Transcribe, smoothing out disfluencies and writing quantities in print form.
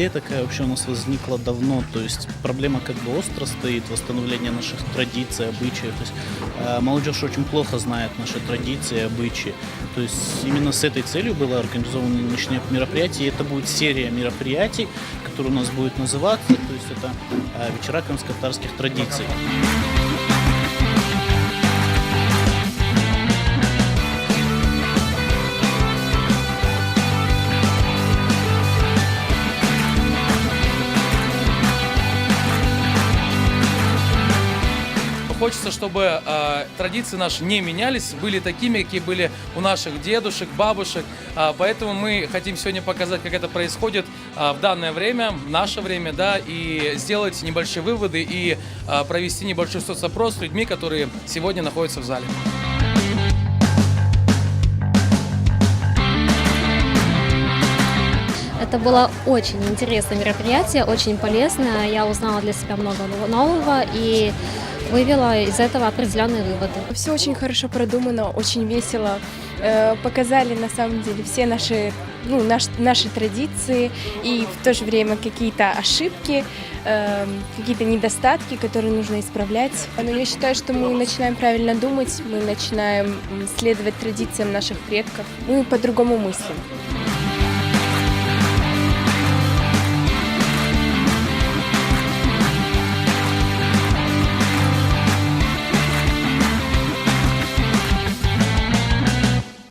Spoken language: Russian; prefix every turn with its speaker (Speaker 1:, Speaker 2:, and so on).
Speaker 1: идея такая вообще у нас возникла давно, то есть проблема как бы остро стоит, восстановление наших традиций, обычаев. То есть молодежь очень плохо знает наши традиции, обычаи. То есть именно с этой целью было организовано нынешнее мероприятие. И это будет серия мероприятий, которая у нас будет называться, то есть это вечера крымско-татарских традиций.
Speaker 2: Хочется, чтобы традиции наши не менялись, были такими, какие были у наших дедушек, бабушек. Поэтому мы хотим сегодня показать, как это происходит в данное время, в наше время, да, и сделать небольшие выводы и провести небольшой соцопрос с людьми, которые сегодня находятся в зале.
Speaker 3: Это было очень интересное мероприятие, очень полезное. Я узнала для себя много нового и вывела из этого определенные выводы.
Speaker 4: Все очень хорошо продумано, очень весело. Показали на самом деле все наши традиции и в то же время какие-то ошибки, какие-то недостатки, которые нужно исправлять. Но я считаю, что мы начинаем правильно думать, мы начинаем следовать традициям наших предков, мы по-другому мыслим.